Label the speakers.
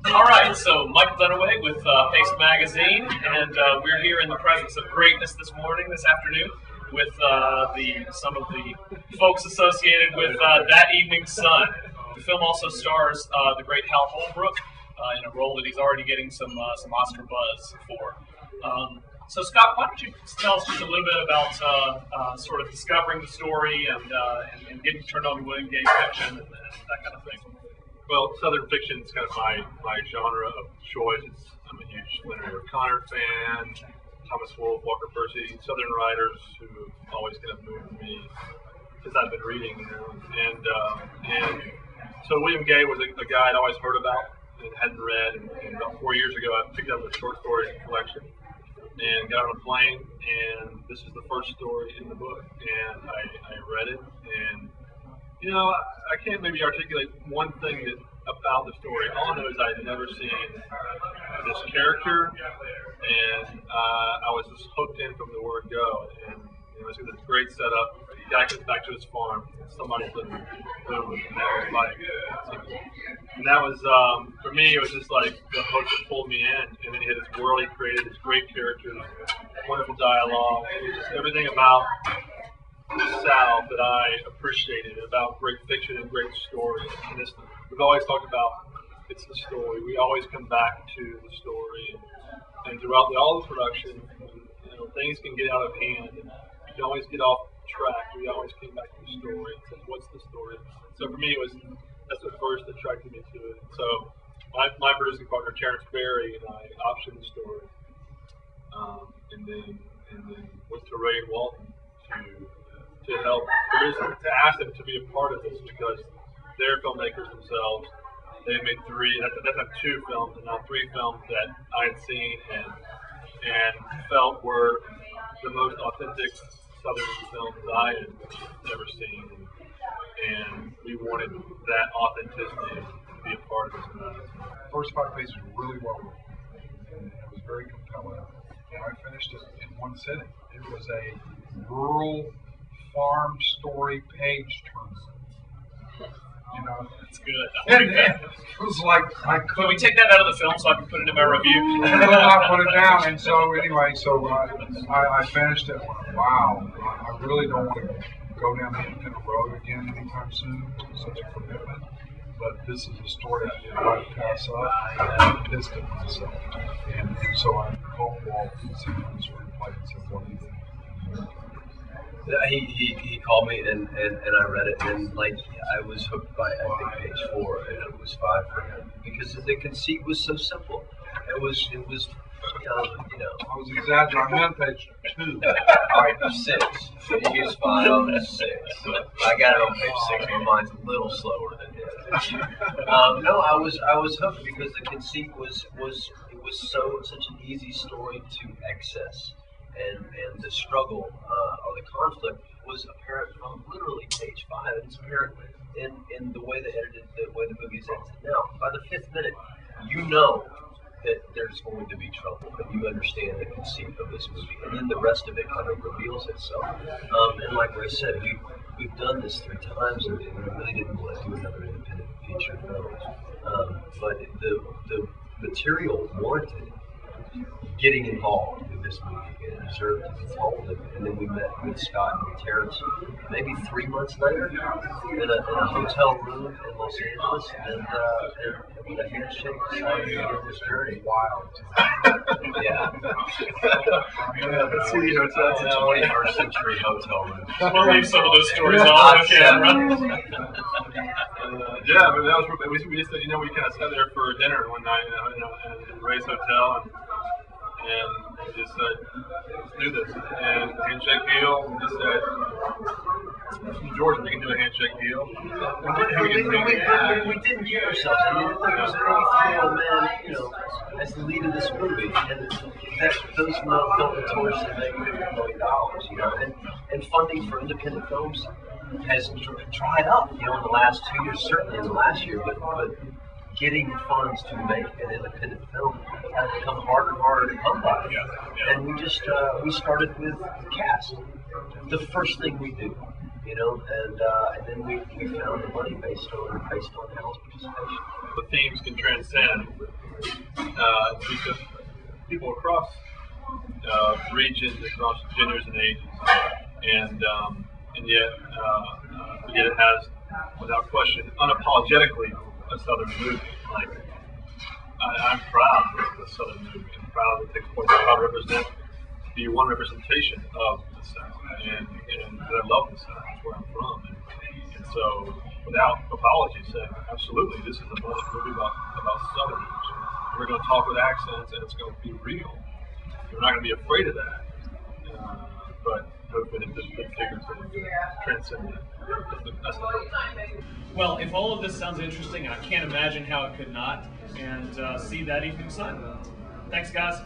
Speaker 1: All right, so Michael Dunaway with Pace Magazine, and we're here in the presence of greatness this afternoon, with some of the folks associated with That Evening Sun. The film also stars the great Hal Holbrook in a role that he's already getting some Oscar buzz for. So Scott, why don't you tell us just a little bit about sort of discovering the story and getting turned on to William Gay fiction and that kind of thing.
Speaker 2: Well, Southern fiction is kind of my genre of choice. I'm a huge Leonard O'Connor fan, Thomas Wolfe, Walker Percy, Southern writers who have always kind of moved me since I've been reading, And so William Gay was a guy I'd always heard about and hadn't read. And about 4 years ago, I picked up a short story collection and got on a plane, and this is the first story in the book. And I read it, and I can't maybe articulate one thing about the story. All I know is I'd never seen this character, and I was just hooked in from the word go. And it's this great setup. The guy comes back to his farm, and somebody's living boom, and that was for me. It was just like the hook that pulled me in, and then he had this world he created, this great characters, wonderful dialogue, just everything about the South that I appreciated about great fiction and great stories. And we've always talked about it's the story. We always come back to the story, and throughout all the production, things can get out of hand, and you can always get off track. We always came back to the story and said, "What's the story?" So for me, that's what first attracted me to it. So my producing partner Terrence Berry and I optioned the story, and then went to Ray and Walton to help produce it, to ask them to be a part of this, because they're filmmakers themselves. They made two films, and now 3 films that I had seen and felt were the most authentic Southern films I had ever seen, and we wanted that authenticity to be a part of this movie.
Speaker 3: The first 5 pages were really well written, and it was very compelling, and I finished it in one sitting. It was a rural farm story page turner.
Speaker 1: That's good.
Speaker 3: And it was like I couldn't.
Speaker 1: Can we take that out of the film so I can put it in my review?
Speaker 3: I put it down, and so anyway, I finished it. Wow, I really don't want to go down the independent road again anytime soon. It's such a commitment, but this is a story I did not pass up. I'm pissed at myself, and so I hope Walt sees this replay and says, "What do you think?"
Speaker 4: He called me and I read it, and I was hooked by I think page 4, and it was 5 for him because the conceit was so simple. It was
Speaker 3: I was exaggerating. I meant page 2.
Speaker 4: All right, 6. You use 5 on 6. I got it on page 6. My mind's a little slower than his. No, I was hooked because the conceit was such an easy story to access. And the struggle or the conflict was apparent from literally page 5, and it's apparent in the way the way the movie is edited. Now, by the 5th minute, you know that there's going to be trouble, but you understand the conceit of this movie, and then the rest of it kind of reveals itself. And like Ray said, we've done this 3 times, and we really didn't want to do another independent feature film. But the material warranted getting involved with this movie, and it deserved to be told. And then we met with Scott and Terrence maybe 3 months later in a hotel room in Los Angeles, and with a handshake decided to begin this journey.
Speaker 3: Wild.
Speaker 4: Yeah.
Speaker 1: Let's see,
Speaker 4: That's a 21st century hotel room.
Speaker 1: We'll leave some of those stories on camera.
Speaker 2: Yeah, but that was we just we kind of sat there for dinner one night in Ray's hotel, and we just said, let's do this. And handshake deal, we just said, from Georgia, we can do a handshake deal.
Speaker 4: We didn't give ourselves. I mean, there was an 83-year-old man, as the lead of this movie, and those don't notoriously make $50 million, and funding for independent films has dried up, in the last 2 years, certainly in the last year, but getting funds to make an independent film has become harder and harder to come by. And we started with cast. The first thing we do, and then we found the money based on Hal's participation.
Speaker 2: the themes can transcend because people across regions, across genders and ages, and yet it has, without question, unapologetically a Southern movement. Like I'm proud of the Southern movement, and proud that they represent, be one representation of the South, and I love the South. That's where I'm from, and so without apology, saying absolutely, this is a movie about Southerners. We're going to talk with accents, and it's going to be real. We're not going to be afraid of that, but hopefully the figures that transcend that. That's the hope.
Speaker 1: Well, if all of this sounds interesting, I can't imagine how it could not. And see that evening sun. Thanks, guys.